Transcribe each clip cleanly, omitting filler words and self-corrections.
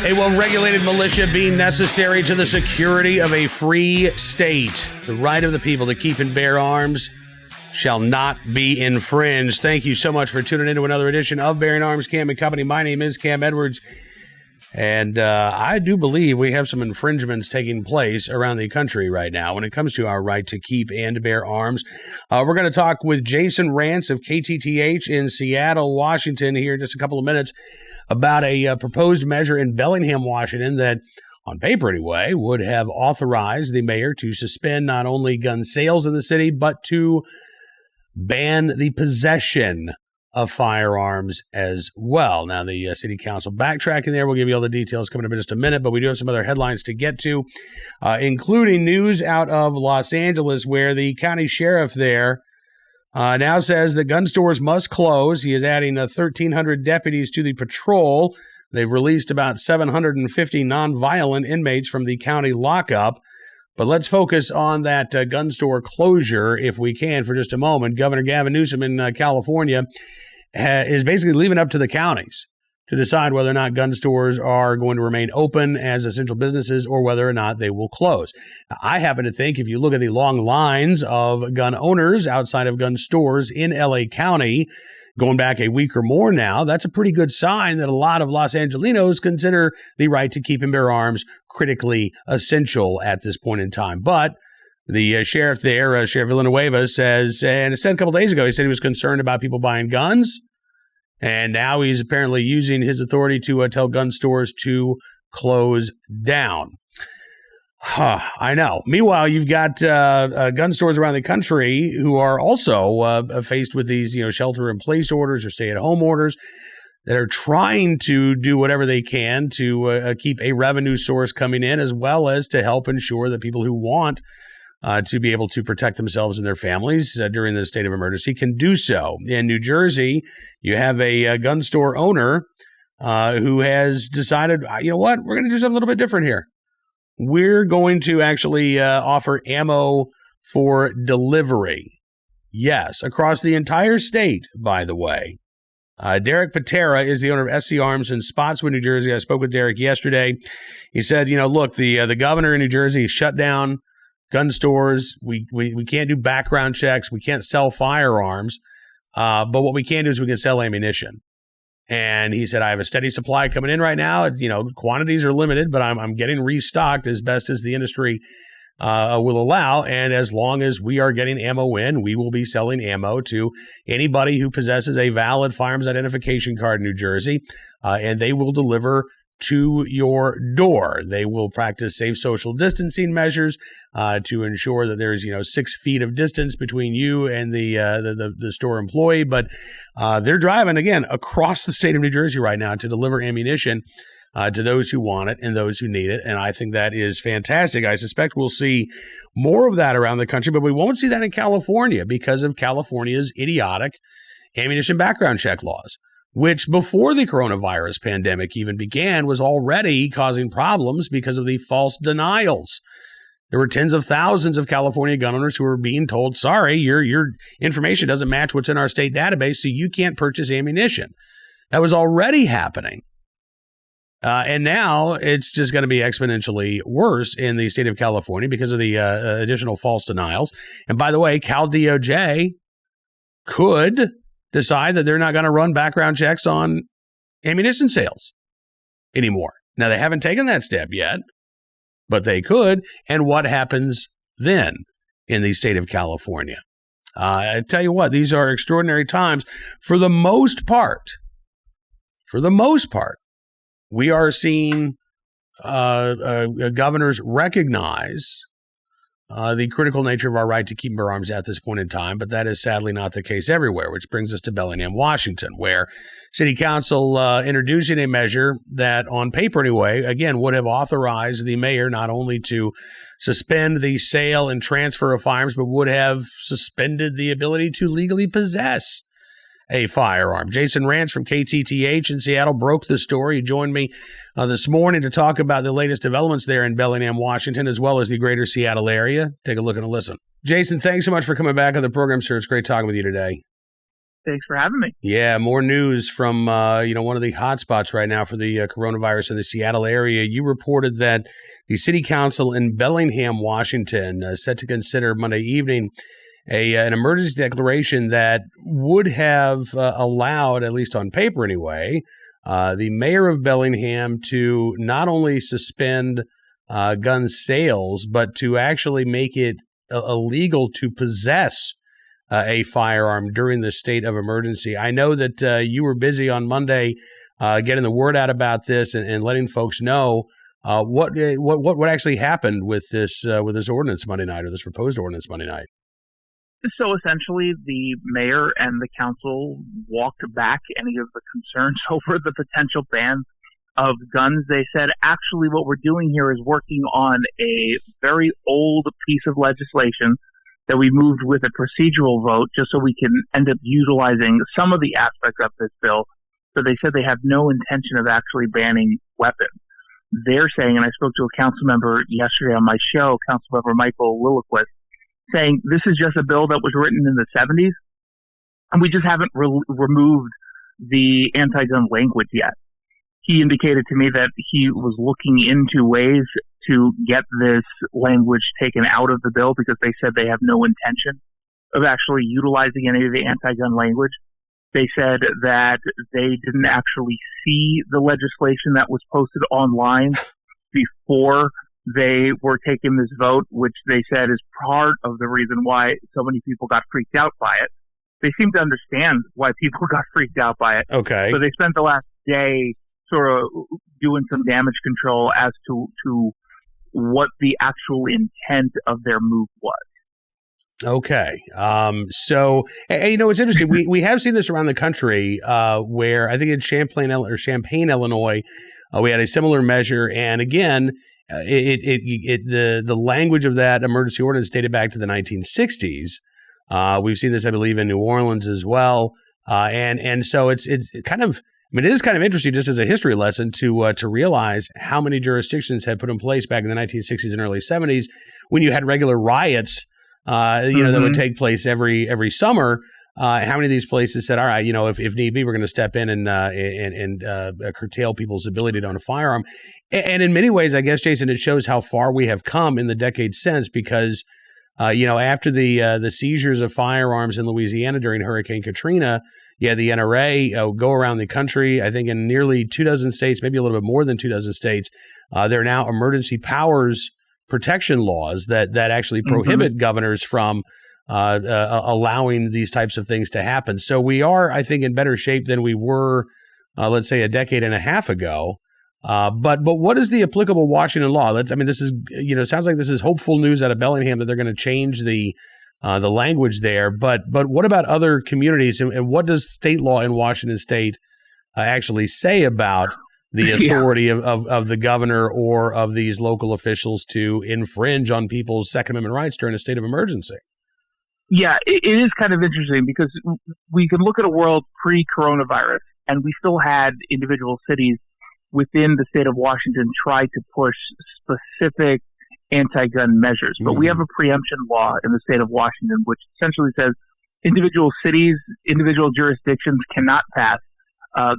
A well-regulated militia being necessary to the security of a free state. The right of the people to keep and bear arms shall not be infringed. Thank you so much for tuning into another edition of Bearing Arms, Cam and Company. My name is Cam Edwards, and I do believe we have some infringements taking place around the country right now when it comes to our right to keep and bear arms. We're going to talk with Jason Rantz of KTTH in Seattle, Washington, here in just a couple of minutes about a proposed measure in Bellingham, Washington that, on paper anyway, would have authorized the mayor to suspend not only gun sales in the city, but to ban the possession of firearms as well. Now, the city council backtracking there. We'll give you all the details coming up in just a minute, but we do have some other headlines to get to, including news out of Los Angeles, where the county sheriff there now says that gun stores must close. He is adding 1,300 deputies to the patrol. They've released about 750 nonviolent inmates from the county lockup. But let's focus on that gun store closure, if we can, for just a moment. Governor Gavin Newsom in California is basically leaving up to the counties to decide whether or not gun stores are going to remain open as essential businesses or whether or not they will close. Now, I happen to think if you look at the long lines of gun owners outside of gun stores in LA County, going back a week or more now, that's a pretty good sign that a lot of Los Angelinos consider the right to keep and bear arms critically essential at this point in time. But the sheriff there, Sheriff Villanueva, says, and it said a couple days ago, he said he was concerned about people buying guns. And now he's apparently using his authority to tell gun stores to close down. I know. Meanwhile, you've got gun stores around the country who are also faced with these, shelter-in-place orders or stay-at-home orders that are trying to do whatever they can to keep a revenue source coming in, as well as to help ensure that people who want to be able to protect themselves and their families during the state of emergency can do so. In New Jersey, you have a gun store owner who has decided, you know what, we're going to do something a little bit different here. We're going to actually offer ammo for delivery. Yes, across the entire state, by the way. Derek Patera is the owner of SC Arms in Spotswood, New Jersey. I spoke with Derek yesterday. He said, look, the governor in New Jersey shut down gun stores. We can't do background checks. We can't sell firearms. But what we can do is we can sell ammunition. And he said, I have a steady supply coming in right now. Quantities are limited, but I'm getting restocked as best as the industry will allow. And as long as we are getting ammo in, we will be selling ammo to anybody who possesses a valid firearms identification card in New Jersey. And they will deliver to your door. They will practice safe social distancing measures to ensure that there's 6 feet of distance between you and the store employee. But they're driving again across the state of New Jersey right now to deliver ammunition to those who want it and those who need it. And I think that is fantastic. I suspect we'll see more of that around the country, but we won't see that in California because of California's idiotic ammunition background check laws, which before the coronavirus pandemic even began was already causing problems because of the false denials. There were tens of thousands of California gun owners who were being told, sorry, your information doesn't match what's in our state database, so you can't purchase ammunition. That was already happening. And now it's just going to be exponentially worse in the state of California because of the additional false denials. And by the way, Cal DOJ could decide that they're not going to run background checks on ammunition sales anymore. Now, they haven't taken that step yet, but they could. And what happens then in the state of California? I tell you what, these are extraordinary times. For the most part, we are seeing governors recognize the critical nature of our right to keep and bear arms at this point in time, but that is sadly not the case everywhere, which brings us to Bellingham, Washington, where City Council introducing a measure that, on paper anyway, again, would have authorized the mayor not only to suspend the sale and transfer of firearms, but would have suspended the ability to legally possess a firearm. Jason Rantz from KTTH in Seattle broke the story. He joined me this morning to talk about the latest developments there in Bellingham, Washington, as well as the greater Seattle area. Take a look and a listen. Jason, thanks so much for coming back on the program, sir. It's great talking with you today. Thanks for having me. Yeah, more news from one of the hotspots right now for the coronavirus in the Seattle area. You reported that the city council in Bellingham, Washington, set to consider Monday evening an emergency declaration that would have allowed, at least on paper anyway, the mayor of Bellingham to not only suspend gun sales, but to actually make it illegal to possess a firearm during the state of emergency. I know that you were busy on Monday getting the word out about this and letting folks know what actually happened with this ordinance Monday night, or this proposed ordinance Monday night. So essentially, the mayor and the council walked back any of the concerns over the potential ban of guns. They said, actually, what we're doing here is working on a very old piece of legislation that we moved with a procedural vote just so we can end up utilizing some of the aspects of this bill. So they said they have no intention of actually banning weapons. They're saying, and I spoke to a council member yesterday on my show, Councilmember Michael Lillquist, saying this is just a bill that was written in the 70s, and we just haven't removed the anti-gun language yet. He indicated to me that he was looking into ways to get this language taken out of the bill because they said they have no intention of actually utilizing any of the anti-gun language. They said that they didn't actually see the legislation that was posted online before they were taking this vote, which they said is part of the reason why so many people got freaked out by it. They seem to understand why people got freaked out by it. Okay. So they spent the last day sort of doing some damage control as to what the actual intent of their move was. Okay. So, it's interesting. We have seen this around the country where I think in Champaign, Illinois, we had a similar measure. And again, the language of that emergency ordinance dated back to the 1960s. We've seen this, I believe, in New Orleans as well. And so it's kind of, it is kind of interesting just as a history lesson to realize how many jurisdictions had put in place back in the 1960s and early 70s when you had regular riots, that would take place every summer. How many of these places said, all right, if need be, we're going to step in and curtail people's ability to own a firearm. And in many ways, I guess, Jason, it shows how far we have come in the decades since because, after the seizures of firearms in Louisiana during Hurricane Katrina, the NRA go around the country, I think in nearly 24 states, maybe a little bit more than 24 states, there are now emergency powers protection laws that actually prohibit governors from allowing these types of things to happen. So we are, I think, in better shape than we were, let's say, a decade and a half ago. But what is the applicable Washington law? This is, it sounds like this is hopeful news out of Bellingham that they're going to change the language there. But what about other communities, and what does state law in Washington State actually say about the authority of the governor or of these local officials to infringe on people's Second Amendment rights during a state of emergency? Yeah, it is kind of interesting because we can look at a world pre-coronavirus, and we still had individual cities within the state of Washington try to push specific anti-gun measures. But we have a preemption law in the state of Washington, which essentially says individual cities, individual jurisdictions cannot pass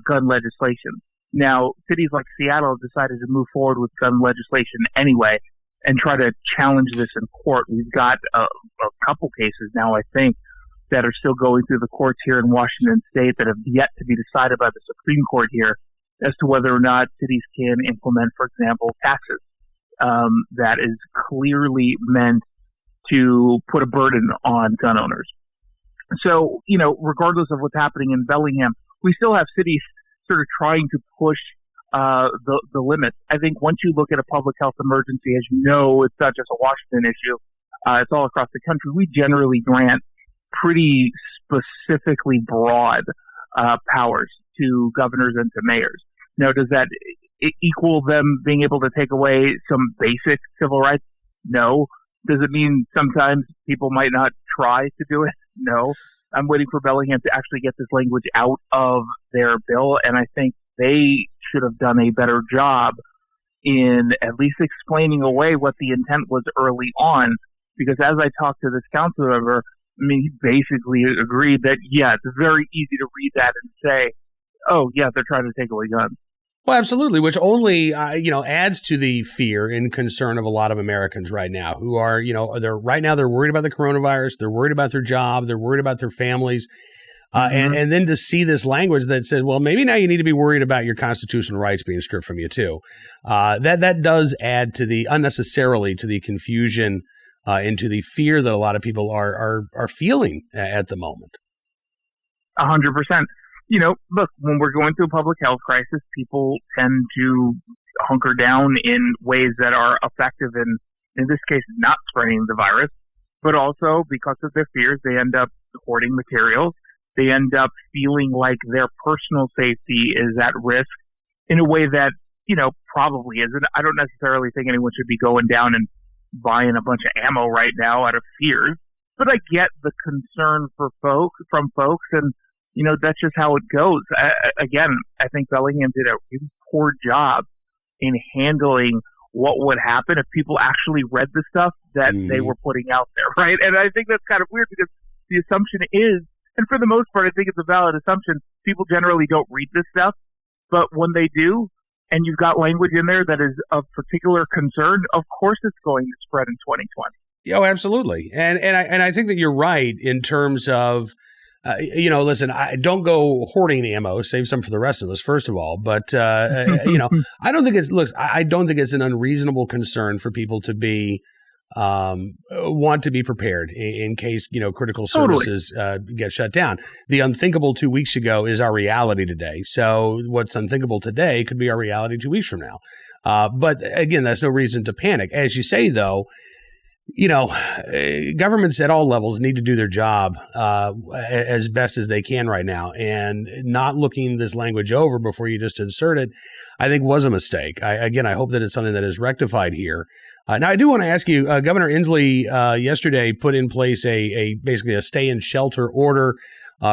gun legislation. Now, cities like Seattle decided to move forward with gun legislation anyway and try to challenge this in court. We've got a couple cases now, I think, that are still going through the courts here in Washington State that have yet to be decided by the Supreme Court here as to whether or not cities can implement, for example, taxes that is clearly meant to put a burden on gun owners. So, regardless of what's happening in Bellingham, we still have cities sort of trying to push the limits. I think once you look at a public health emergency, as you know, it's not just a Washington issue. It's all across the country. We generally grant pretty specifically broad powers to governors and to mayors. Now, does that equal them being able to take away some basic civil rights? No. Does it mean sometimes people might not try to do it? No. I'm waiting for Bellingham to actually get this language out of their bill, and I think they should have done a better job in at least explaining away what the intent was early on, because as I talked to this council member, I mean, he basically agreed that, yeah, it's very easy to read that and say, oh, yeah, they're trying to take away guns. Well, absolutely, which only adds to the fear and concern of a lot of Americans right now, who are they're worried about the coronavirus, they're worried about their job, they're worried about their families, and then to see this language that says, well, maybe now you need to be worried about your constitutional rights being stripped from you too. That does add to the unnecessarily to the confusion and to the fear that a lot of people are feeling at the moment. 100%. Look, when we're going through a public health crisis, people tend to hunker down in ways that are effective in this case, not spreading the virus, but also because of their fears, they end up hoarding materials. They end up feeling like their personal safety is at risk in a way that, probably isn't. I don't necessarily think anyone should be going down and buying a bunch of ammo right now out of fears, but I get the concern from folks, and that's just how it goes. Again, I think Bellingham did a really poor job in handling what would happen if people actually read the stuff that they were putting out there, right? And I think that's kind of weird because the assumption is, and for the most part, I think it's a valid assumption, people generally don't read this stuff, but when they do, and you've got language in there that is of particular concern, of course it's going to spread in 2020. Oh, absolutely. And I think that you're right in terms of, listen, I don't go hoarding ammo, save some for the rest of us, first of all. But, I don't think it's an unreasonable concern for people to be, want to be prepared in case, critical services get shut down. The unthinkable 2 weeks ago is our reality today. So what's unthinkable today could be our reality 2 weeks from now. But again, that's no reason to panic. As you say, though, governments at all levels need to do their job as best as they can right now, and not looking this language over before you just insert it, I think was a mistake. I hope that it's something that is rectified here. Now, I do want to ask you, Governor Inslee yesterday put in place basically a stay in shelter order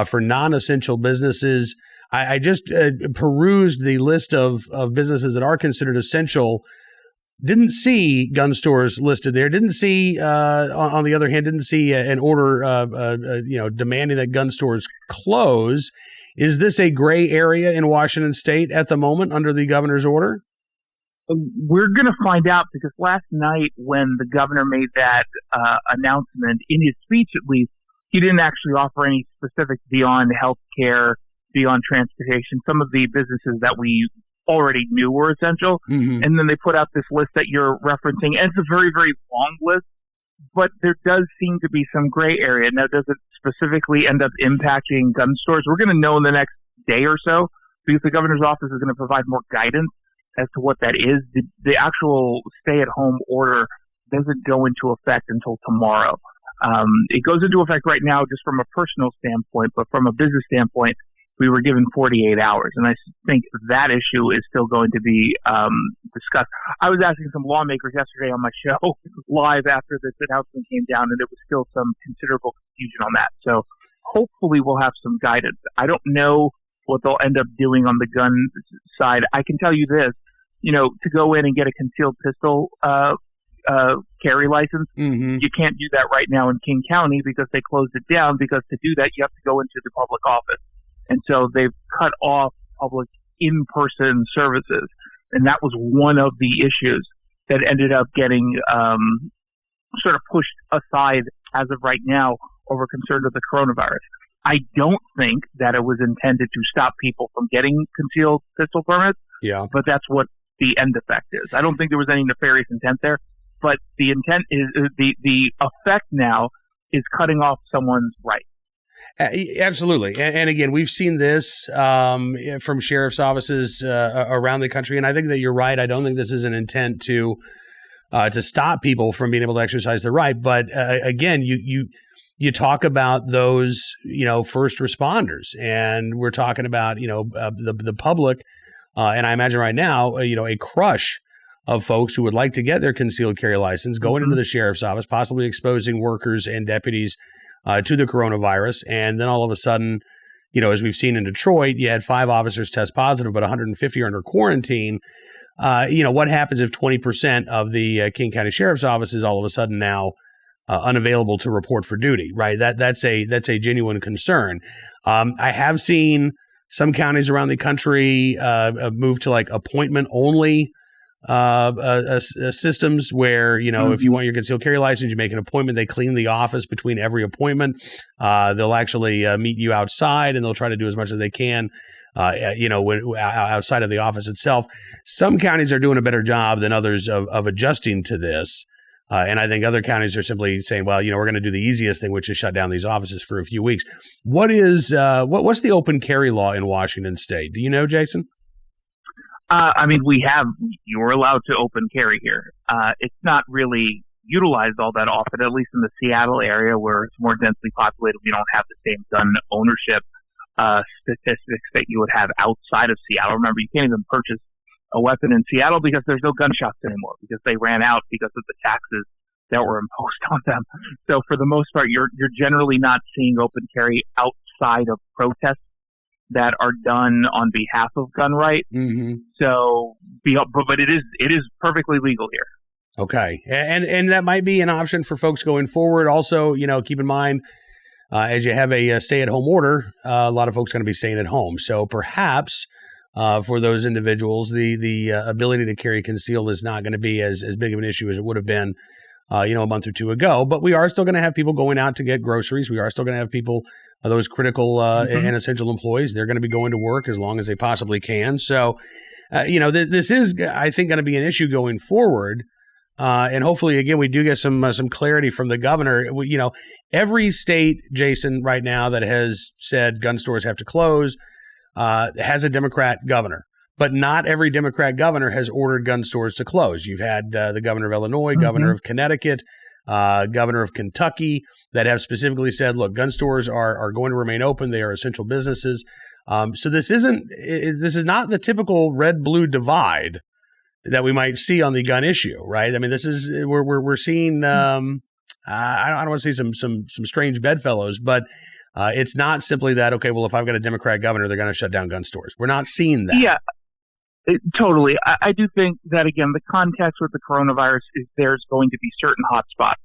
for non-essential businesses. I just perused the list of businesses that are considered essential. Didn't see gun stores listed there. Didn't see, on the other hand, an order, demanding that gun stores close. Is this a gray area in Washington State at the moment under the governor's order? We're going to find out, because last night when the governor made that announcement, in his speech at least, he didn't actually offer any specifics beyond healthcare, beyond transportation, some of the businesses that we already knew were essential. And then they put out this list that you're referencing, and it's a very, very long list, but there does seem to be some gray area. Now, does it specifically end up impacting gun stores? We're going to know in the next day or so, because the governor's office is going to provide more guidance as to what that is. The actual stay-at-home order doesn't go into effect until tomorrow. It goes into effect right now just from a personal standpoint, but from a business standpoint, we were given 48 hours. And I think that issue is still going to be discussed. I was asking some lawmakers yesterday on my show live after this announcement came down, and there was still some considerable confusion on that. So hopefully we'll have some guidance. I don't know what they'll end up doing on the gun side. I can tell you this, to go in and get a concealed pistol carry license, you can't do that right now in King County because they closed it down, because to do that you have to go into the public office. And so they've cut off public in-person services. And that was one of the issues that ended up getting sort of pushed aside as of right now over concern of the coronavirus. I don't think that it was intended to stop people from getting concealed pistol permits, but that's what the end effect is. I don't think there was any nefarious intent there, but the intent is the effect now is cutting off someone's right. Absolutely. And again, we've seen this from sheriff's offices around the country. And I think that you're right. I don't think this is an intent to stop people from being able to exercise their right. But again, you talk about those, first responders, and we're talking about, the public. And I imagine right now, a crush of folks who would like to get their concealed carry license going into the sheriff's office, possibly exposing workers and deputies to the coronavirus. And then all of a sudden, as we've seen in Detroit, you had 5 officers test positive, but 150 are under quarantine. What happens if 20% of the King County Sheriff's offices all of a sudden now unavailable to report for duty, right? That's a genuine concern. I have seen some counties around the country move to like appointment only systems where, if you want your concealed carry license, you make an appointment. They clean the office between every appointment. They'll actually meet you outside, and they'll try to do as much as they can, outside of the office itself. Some counties are doing a better job than others of adjusting to this. And I think other counties are simply saying, well, we're going to do the easiest thing, which is shut down these offices for a few weeks. What's the open carry law in Washington State? Do you know, Jason? You're allowed to open carry here. It's not really utilized all that often, at least in the Seattle area where it's more densely populated. We don't have the same gun ownership statistics that you would have outside of Seattle. Remember, you can't even purchase a weapon in Seattle because there's no gun shops anymore because they ran out because of the taxes that were imposed on them. So for the most part, you're generally not seeing open carry outside of protests that are done on behalf of gun rights. Mm-hmm. So, but it is perfectly legal here. Okay, and that might be an option for folks going forward. Also, keep in mind as you have a stay-at-home order, a lot of folks are going to be staying at home. So perhaps for those individuals, the ability to carry concealed is not going to be as big of an issue as it would have been, a month or two ago. But we are still going to have people going out to get groceries. We are still going to have people, those critical and essential employees. They're going to be going to work as long as they possibly can. So, this is, I think, going to be an issue going forward. And hopefully, again, we do get some clarity from the governor. Every state, Jason, right now that has said gun stores have to close has a Democrat governor. But not every Democrat governor has ordered gun stores to close. You've had the governor of Illinois, governor of Connecticut, governor of Kentucky that have specifically said, look, gun stores are going to remain open. They are essential businesses. So this is not the typical red-blue divide that we might see on the gun issue, right? I mean, we're seeing. I don't want to say some strange bedfellows, but it's not simply that. Okay, well, if I've got a Democrat governor, they're going to shut down gun stores. We're not seeing that. Yeah. Totally. I do think that, again, the context with the coronavirus is there's going to be certain hotspots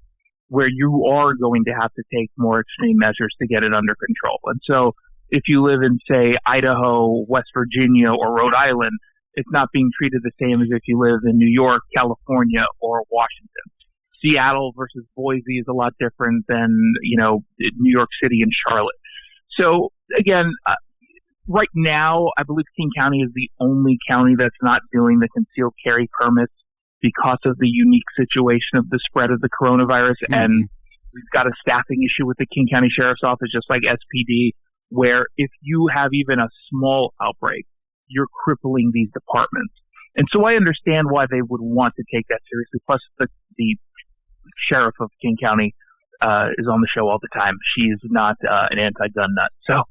where you are going to have to take more extreme measures to get it under control. And so if you live in, say, Idaho, West Virginia, or Rhode Island, it's not being treated the same as if you live in New York, California, or Washington. Seattle versus Boise is a lot different than, New York City and Charlotte. So, again, right now, I believe King County is the only county that's not doing the concealed carry permits because of the unique situation of the spread of the coronavirus. Mm-hmm. And we've got a staffing issue with the King County Sheriff's Office, just like SPD, where if you have even a small outbreak, you're crippling these departments. And so I understand why they would want to take that seriously. Plus, the sheriff of King County is on the show all the time. She's not an anti-gun nut. So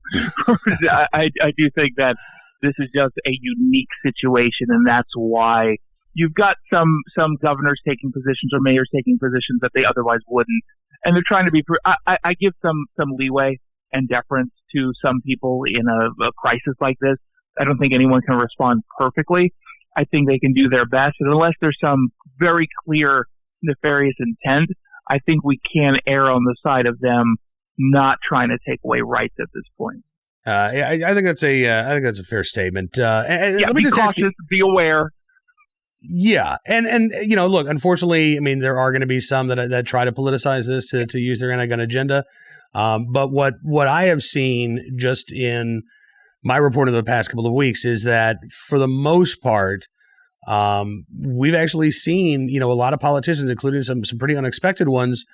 I do think that this is just a unique situation, and that's why you've got some governors taking positions or mayors taking positions that they otherwise wouldn't. And they're trying to be I give some leeway and deference to some people in a crisis like this. I don't think anyone can respond perfectly. I think they can do their best. And unless there's some very clear nefarious intent, I think we can err on the side of them not trying to take away rights at this point. I think that's a fair statement. Let me be just cautious, be aware. Yeah, and look, unfortunately, I mean, there are going to be some that try to politicize this to use their anti-gun agenda. But what I have seen just in my report of the past couple of weeks is that for the most part, we've actually seen, a lot of politicians, including some pretty unexpected ones,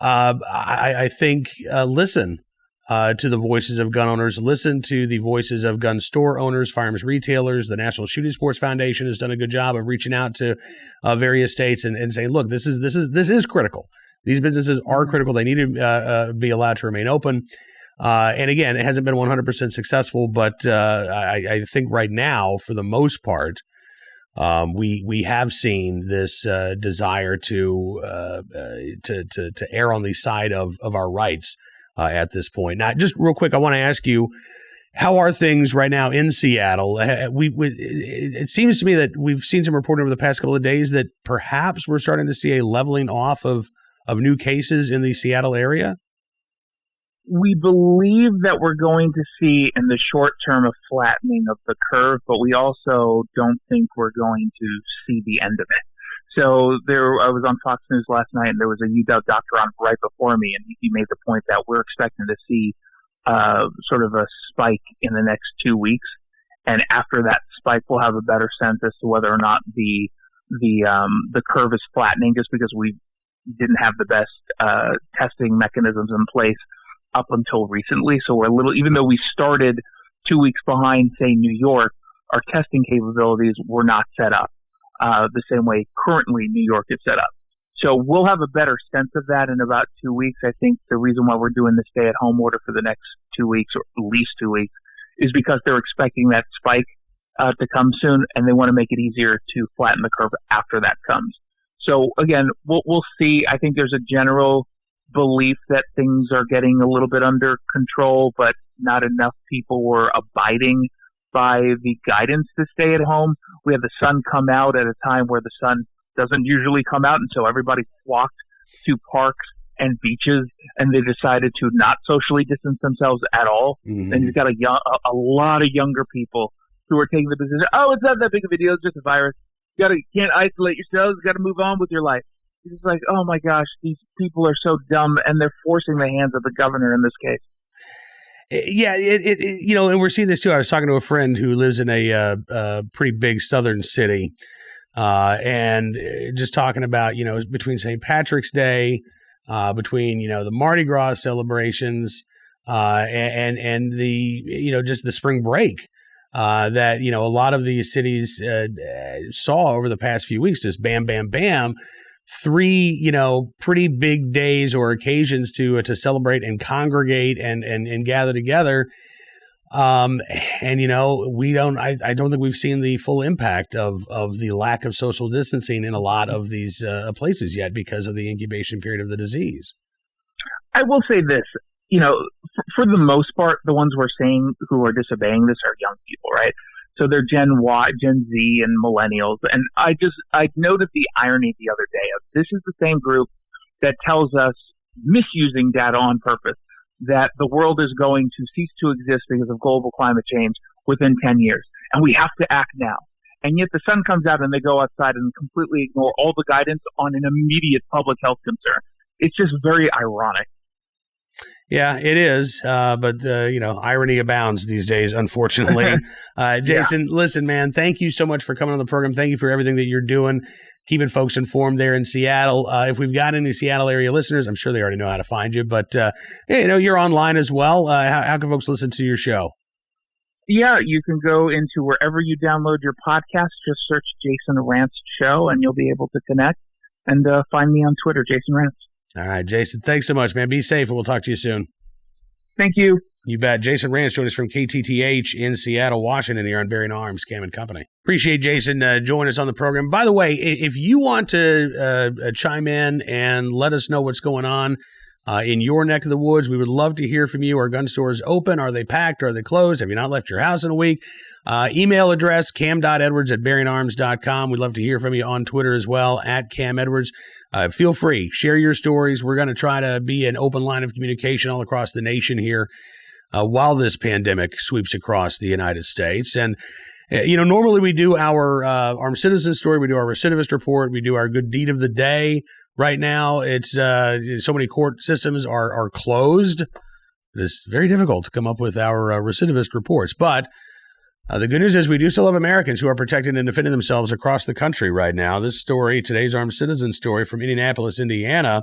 I think, listen to the voices of gun owners, listen to the voices of gun store owners, firearms retailers. The National Shooting Sports Foundation has done a good job of reaching out to various states and saying, look, this is critical. These businesses are critical. They need to be allowed to remain open. And again, it hasn't been 100% successful, but I think right now, for the most part, we have seen this desire to err on the side of our rights at this point. Now, just real quick, I want to ask you, how are things right now in Seattle? It seems to me that we've seen some reporting over the past couple of days that perhaps we're starting to see a leveling off of of new cases in the Seattle area? We believe that we're going to see in the short term a flattening of the curve, but we also don't think we're going to see the end of it. So I was on Fox News last night, and there was a UW doctor on right before me, and he made the point that we're expecting to see sort of a spike in the next 2 weeks, and after that spike, we'll have a better sense as to whether or not the curve is flattening, just because we didn't have the best testing mechanisms in place up until recently. So we're even though we started 2 weeks behind, say, New York, our testing capabilities were not set up the same way currently New York is set up. So we'll have a better sense of that in about 2 weeks. I think the reason why we're doing the stay-at-home order for the next 2 weeks, or at least 2 weeks, is because they're expecting that spike to come soon, and they want to make it easier to flatten the curve after that comes. So again, we'll see. I think there's a general belief that things are getting a little bit under control, but not enough people were abiding by the guidance to stay at home. We had the sun come out at a time where the sun doesn't usually come out, and so everybody flocked to parks and beaches, and they decided to not socially distance themselves at all. Mm-hmm. And you've got a lot of younger people who are taking the position, oh, it's not that big of a deal, it's just a virus. You can't isolate yourselves, you got to move on with your life. It's like, oh my gosh, these people are so dumb, and they're forcing the hands of the governor in this case. Yeah, and we're seeing this too. I was talking to a friend who lives in a pretty big southern city, and just talking about, between St. Patrick's Day, between, the Mardi Gras celebrations, and the, just the spring break, that, a lot of these cities saw over the past few weeks, just bam, bam, bam. 3, pretty big days or occasions to celebrate and congregate and gather together. I don't think we've seen the full impact of the lack of social distancing in a lot of these places yet because of the incubation period of the disease. I will say this, for the most part, the ones we're seeing who are disobeying this are young people, right? So they're Gen Y, Gen Z, and millennials. And I noticed the irony the other day of this is the same group that tells us, misusing data on purpose, that the world is going to cease to exist because of global climate change within 10 years. And we have to act now. And yet the sun comes out and they go outside and completely ignore all the guidance on an immediate public health concern. It's just very ironic. Yeah, it is. But irony abounds these days, unfortunately. Jason, Listen, man, thank you so much for coming on the program. Thank you for everything that you're doing, keeping folks informed there in Seattle. If we've got any Seattle area listeners, I'm sure they already know how to find you. But, you're online as well. How can folks listen to your show? Yeah, you can go into wherever you download your podcast. Just search Jason Rantz Show, and you'll be able to connect. And find me on Twitter, Jason Rantz. All right, Jason, thanks so much, man. Be safe, and we'll talk to you soon. Thank you. You bet. Jason Rantz joined us from KTTH in Seattle, Washington, here on Bellingham Arms, Cam and Company. Appreciate Jason joining us on the program. By the way, if you want to chime in and let us know what's going on in your neck of the woods, we would love to hear from you. Are gun stores open? Are they packed? Are they closed? Have you not left your house in a week? Email address, cam.edwards@bellingham.com. We'd love to hear from you on Twitter as well, @CamEdwards. Feel free. Share your stories. We're going to try to be an open line of communication all across the nation here while this pandemic sweeps across the United States. And, normally we do our armed citizen story. We do our recidivist report. We do our good deed of the day. Right now, it's so many court systems are closed. It's very difficult to come up with our recidivist reports. But the good news is we do still have Americans who are protecting and defending themselves across the country right now. This story, today's armed citizen story from Indianapolis, Indiana,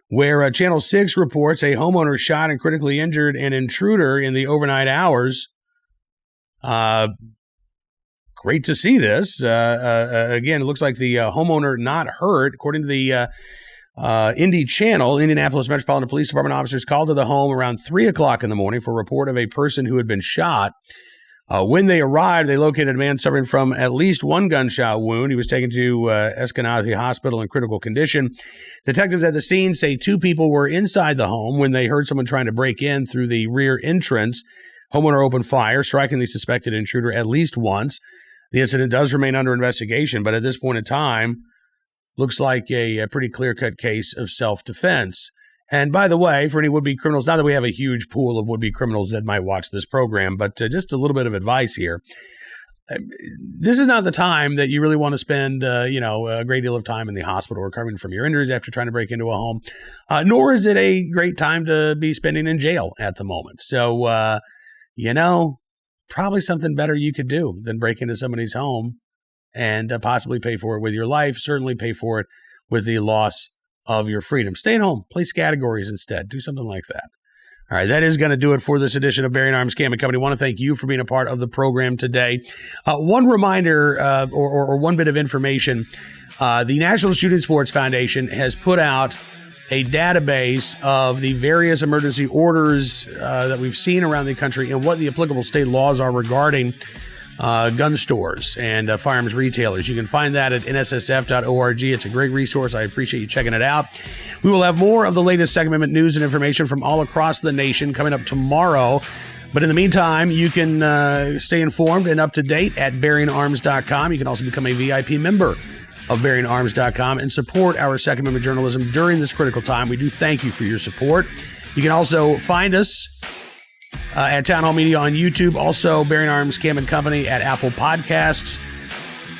where Channel 6 reports a homeowner shot and critically injured an intruder in the overnight hours. Great to see this. Again, it looks like the homeowner not hurt. According to the Indy Channel, Indianapolis Metropolitan Police Department officers called to the home around 3 o'clock in the morning for a report of a person who had been shot. When they arrived, they located a man suffering from at least one gunshot wound. He was taken to Eskenazi Hospital in critical condition. Detectives at the scene say 2 people were inside the home when they heard someone trying to break in through the rear entrance. Homeowner opened fire, striking the suspected intruder at least once. The incident does remain under investigation, but at this point in time, looks like a pretty clear-cut case of self-defense. And by the way, for any would-be criminals, not that we have a huge pool of would-be criminals that might watch this program, but just a little bit of advice here. This is not the time that you really want to spend, a great deal of time in the hospital recovering from your injuries after trying to break into a home, nor is it a great time to be spending in jail at the moment. So, probably something better you could do than break into somebody's home and possibly pay for it with your life, certainly pay for it with the loss of your freedom. Stay at home, play categories instead, do something like that. All right, that is going to do it for this edition of Bearing Arms Cam & Company. I want to thank you for being a part of the program today. One reminder or one bit of information, the National Shooting Sports Foundation has put out a database of the various emergency orders that we've seen around the country and what the applicable state laws are regarding gun stores and firearms retailers. You can find that at nssf.org. It's a great resource. I appreciate you checking it out. We will have more of the latest Second Amendment news and information from all across the nation coming up tomorrow. But in the meantime, you can stay informed and up to date at bearingarms.com. You can also become a VIP member of bearingarms.com and support our Second Amendment journalism during this critical time. We do thank you for your support. You can also find us at Town Hall Media on YouTube, also Bearing Arms Cam & Company at Apple Podcasts.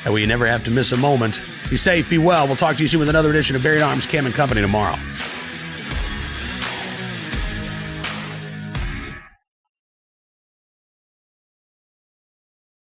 That way you never have to miss a moment. Be safe, be well. We'll talk to you soon with another edition of Bearing Arms Cam & Company tomorrow.